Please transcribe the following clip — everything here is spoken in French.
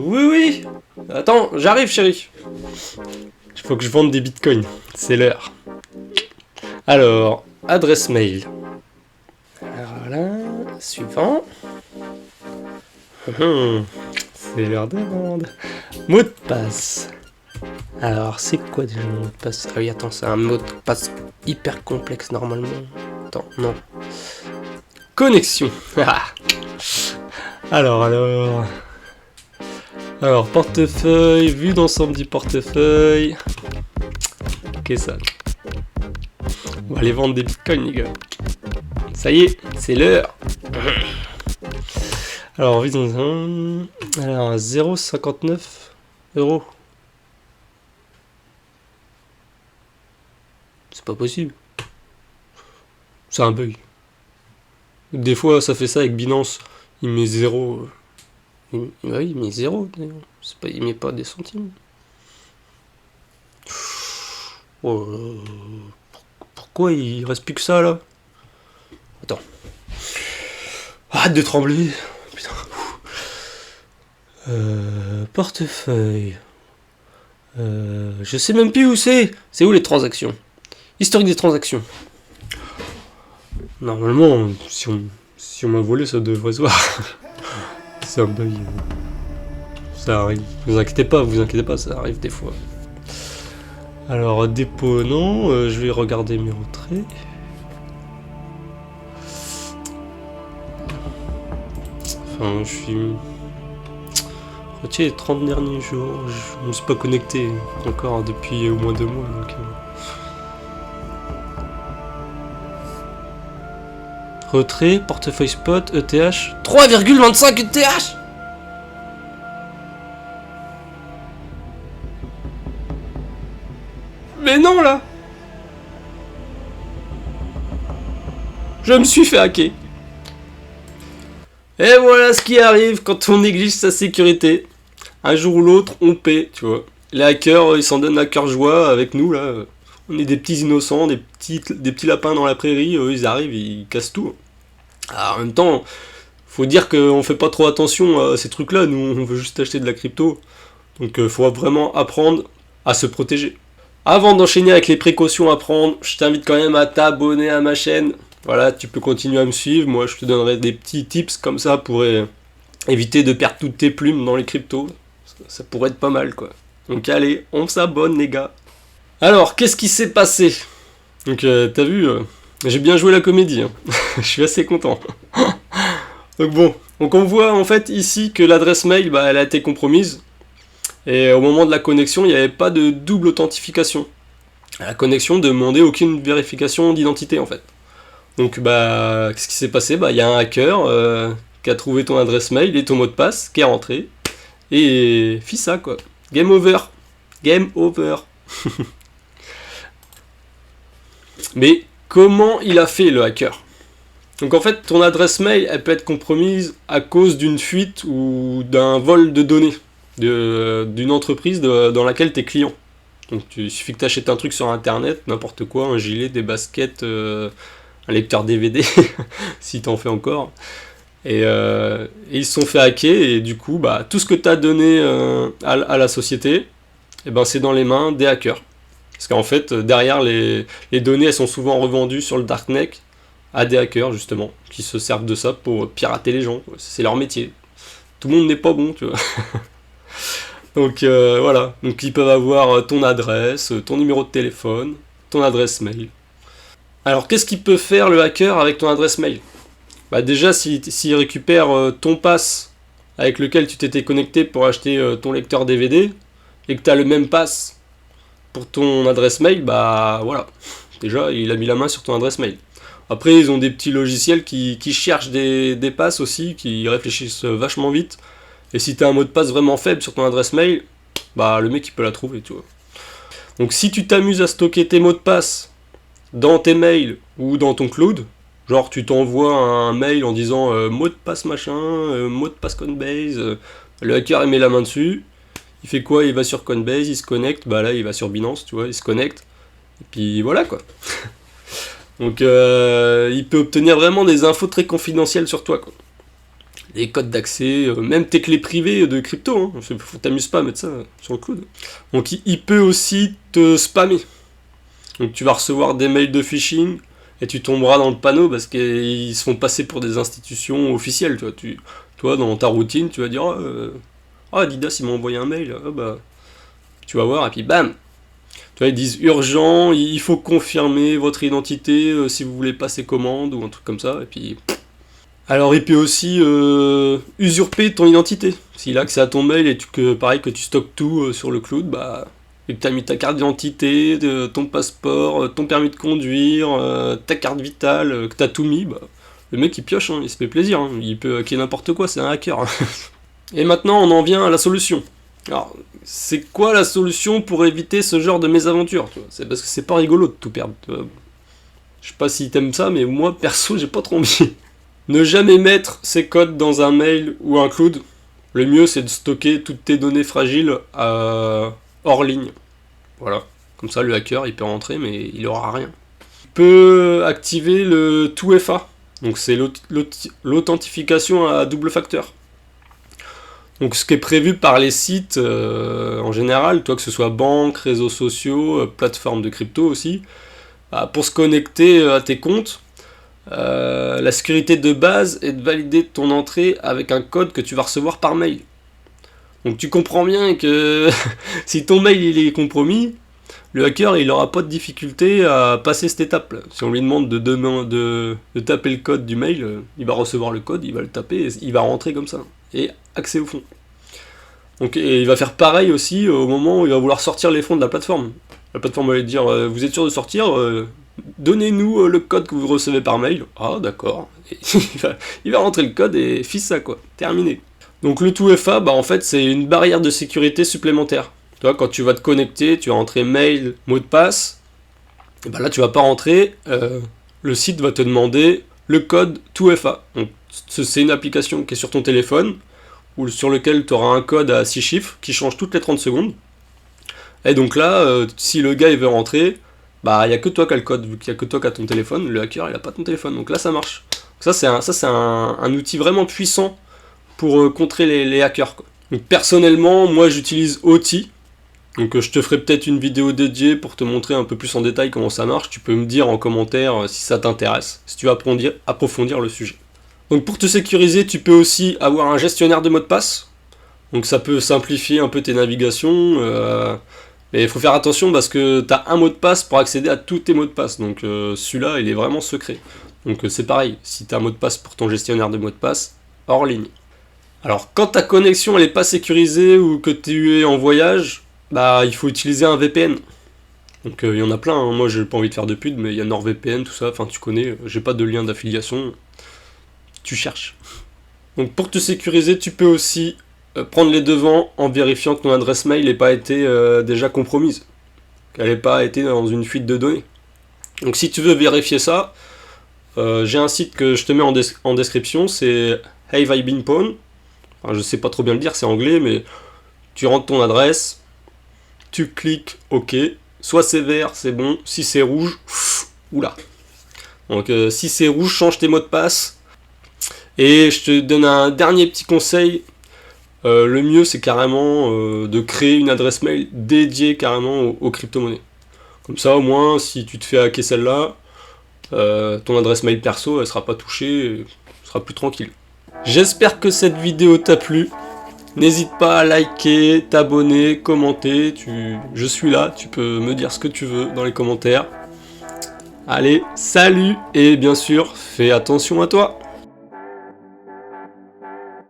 Oui. Attends, j'arrive, chérie. Il faut que je vende des bitcoins. C'est l'heure. Alors, adresse mail. Alors là, suivant. C'est l'heure de vendre. Mot de passe. Alors, c'est quoi déjà le mot de passe? Ah oui, attends, c'est un mot de passe hyper complexe normalement. Attends, non. Connexion. Alors, portefeuille, vue d'ensemble du portefeuille. Ok, ça. On va aller vendre des bitcoins, les gars. Ça y est, c'est l'heure. Alors, vue d'ensemble. Alors, 0,59 €. C'est pas possible. C'est un bug. Des fois, ça fait ça avec Binance. Il met 0. Oui, il met 0. Il met pas des centimes. Oh, pourquoi il reste plus que ça là? Attends. Arrête de trembler. Putain. Portefeuille. Je sais même plus où c'est. C'est où les transactions? Historique des transactions. Normalement, si on m'a volé, ça devrait se voir. C'est un bug. Ça arrive. Vous inquiétez pas, ça arrive des fois. Alors, dépôt, non. Je vais regarder mes retraits. Enfin, je suis... Retiens les 30 derniers jours. Je me suis pas connecté encore depuis au moins 2 mois. Donc, retrait, portefeuille spot, ETH. 3,25 ETH. Mais non là. Je me suis fait hacker. Et voilà ce qui arrive quand on néglige sa sécurité. Un jour ou l'autre, on paie, tu vois. Les hackers, ils s'en donnent à cœur joie avec nous là. On est des petits innocents, des petits lapins dans la prairie, eux ils arrivent, ils cassent tout. Alors, en même temps, faut dire qu'on fait pas trop attention à ces trucs là, nous on veut juste acheter de la crypto. Donc faut vraiment apprendre à se protéger. Avant d'enchaîner avec les précautions à prendre, je t'invite quand même à t'abonner à ma chaîne. Voilà, tu peux continuer à me suivre, moi je te donnerai des petits tips comme ça pour éviter de perdre toutes tes plumes dans les cryptos. Ça pourrait être pas mal quoi. Donc allez, on s'abonne les gars. Alors, qu'est-ce qui s'est passé? Donc, t'as vu, j'ai bien joué la comédie, hein. Je suis assez content. Donc bon, on voit en fait ici que l'adresse mail, elle a été compromise. Et au moment de la connexion, il n'y avait pas de double authentification. La connexion ne demandait aucune vérification d'identité en fait. Donc qu'est-ce qui s'est passé? Il y a un hacker qui a trouvé ton adresse mail et ton mot de passe, qui est rentré, et fit ça quoi. Game over. Game over. Mais comment il a fait le hacker? Donc en fait, ton adresse mail, elle peut être compromise à cause d'une fuite ou d'un vol de données d'une entreprise dans laquelle tu es client. Donc il suffit que tu achètes un truc sur internet, n'importe quoi, un gilet, des baskets, un lecteur DVD, si t'en fais encore. Et ils se sont fait hacker, et du coup, tout ce que tu as donné à la société, c'est dans les mains des hackers. Parce qu'en fait, derrière, les données, elles sont souvent revendues sur le darknet à des hackers, justement, qui se servent de ça pour pirater les gens. C'est leur métier. Tout le monde n'est pas bon, tu vois. Donc voilà, donc ils peuvent avoir ton adresse, ton numéro de téléphone, ton adresse mail. Alors qu'est-ce qu'il peut faire le hacker avec ton adresse mail? Déjà, s'il récupère ton pass avec lequel tu t'étais connecté pour acheter ton lecteur DVD, et que tu as le même pass pour ton adresse mail, voilà. Déjà, il a mis la main sur ton adresse mail. Après, ils ont des petits logiciels qui cherchent des passes aussi, qui réfléchissent vachement vite. Et si tu as un mot de passe vraiment faible sur ton adresse mail, le mec il peut la trouver, tu vois. Donc si tu t'amuses à stocker tes mots de passe dans tes mails ou dans ton cloud, genre tu t'envoies un mail en disant mot de passe machin, mot de passe Coinbase, le hacker il met la main dessus, il fait quoi? Il va sur Coinbase, il se connecte, là il va sur Binance, tu vois, il se connecte, et puis voilà quoi. Donc il peut obtenir vraiment des infos très confidentielles sur toi quoi. les codes d'accès, même tes clés privées de crypto, hein. T'amuses pas à mettre ça sur le cloud. Donc il peut aussi te spammer. Donc tu vas recevoir des mails de phishing, et tu tomberas dans le panneau parce qu'ils se font passer pour des institutions officielles, tu vois. Toi, dans ta routine, tu vas dire Adidas, il m'a envoyé un mail, bah, tu vas voir, et puis bam. Tu vois, ils disent urgent, il faut confirmer votre identité si vous voulez passer commande, ou un truc comme ça, et puis... Alors il peut aussi usurper ton identité. S'il a accès à ton mail et pareil que tu stockes tout sur le cloud, bah, et que tu as mis ta carte d'identité, ton passeport, ton permis de conduire, ta carte vitale, que tu as tout mis, bah, le mec il pioche, hein, il se fait plaisir, hein, il peut hacker n'importe quoi, c'est un hacker. Et maintenant on en vient à la solution. Alors, c'est quoi la solution pour éviter ce genre de mésaventure? C'est parce que c'est pas rigolo de tout perdre. Je sais pas si t'aimes ça, mais moi perso j'ai pas trop envie. Ne jamais mettre ces codes dans un mail ou un cloud. Le mieux c'est de stocker toutes tes données fragiles hors ligne. Voilà. Comme ça le hacker il peut rentrer mais il aura rien. Tu peux activer le 2FA. Donc c'est l'authentification à double facteur. Donc ce qui est prévu par les sites en général, toi que ce soit banque, réseaux sociaux, plateformes de crypto aussi, bah, pour se connecter à tes comptes, la sécurité de base est de valider ton entrée avec un code que tu vas recevoir par mail. Donc tu comprends bien que si ton mail il est compromis, le hacker il n'aura pas de difficulté à passer cette étape là. Si on lui demande de taper le code du mail, il va recevoir le code, il va le taper, et il va rentrer comme ça. Et accès au fond. Donc, et il va faire pareil aussi au moment où il va vouloir sortir les fonds de la plateforme. La plateforme va lui dire vous êtes sûr de sortir, donnez-nous le code que vous recevez par mail. Ah d'accord. Il va rentrer le code et fiche ça quoi. Terminé. Donc le 2FA, bah en fait c'est une barrière de sécurité supplémentaire. Tu vois, quand tu vas te connecter, tu vas rentrer mail, mot de passe, et bah là tu vas pas rentrer, le site va te demander le code 2FA. Donc c'est une application qui est sur ton téléphone, ou sur lequel tu auras un code à 6 chiffres qui change toutes les 30 secondes. Et donc là, si le gars il veut rentrer, bah il n'y a que toi qui as le code, vu qu'il n'y a que toi qui as ton téléphone, le hacker il n'a pas ton téléphone, donc là ça marche. Donc ça c'est un outil vraiment puissant pour contrer les hackers, quoi. Donc personnellement, moi j'utilise OT, donc je te ferai peut-être une vidéo dédiée pour te montrer un peu plus en détail comment ça marche, tu peux me dire en commentaire si ça t'intéresse, si tu veux approfondir le sujet. Donc pour te sécuriser, tu peux aussi avoir un gestionnaire de mots de passe. Donc ça peut simplifier un peu tes navigations. Mais il faut faire attention parce que tu as un mot de passe pour accéder à tous tes mots de passe. Donc celui-là, il est vraiment secret. Donc c'est pareil, si tu as un mot de passe pour ton gestionnaire de mots de passe, hors ligne. Alors quand ta connexion elle n'est pas sécurisée ou que tu es en voyage, bah il faut utiliser un VPN. Donc il y en a plein, hein. Moi j'ai pas envie de faire de pub, mais il y a NordVPN, tout ça, enfin tu connais, j'ai pas de lien d'affiliation. Tu cherches. Donc pour te sécuriser, tu peux aussi prendre les devants en vérifiant que ton adresse mail n'ait pas été déjà compromise, qu'elle n'ait pas été dans une fuite de données. Donc si tu veux vérifier ça, j'ai un site que je te mets en description, c'est Have I Been Pwned. Enfin, je sais pas trop bien le dire, c'est anglais, mais tu rentres ton adresse, tu cliques OK, soit c'est vert, c'est bon, si c'est rouge, oula. Donc si c'est rouge, change tes mots de passe. Et je te donne un dernier petit conseil, le mieux c'est carrément de créer une adresse mail dédiée carrément aux crypto-monnaies. Comme ça au moins si tu te fais hacker celle-là, ton adresse mail perso elle sera pas touchée, et tu seras plus tranquille. J'espère que cette vidéo t'a plu, n'hésite pas à liker, t'abonner, commenter, je suis là, tu peux me dire ce que tu veux dans les commentaires. Allez, salut et bien sûr fais attention à toi.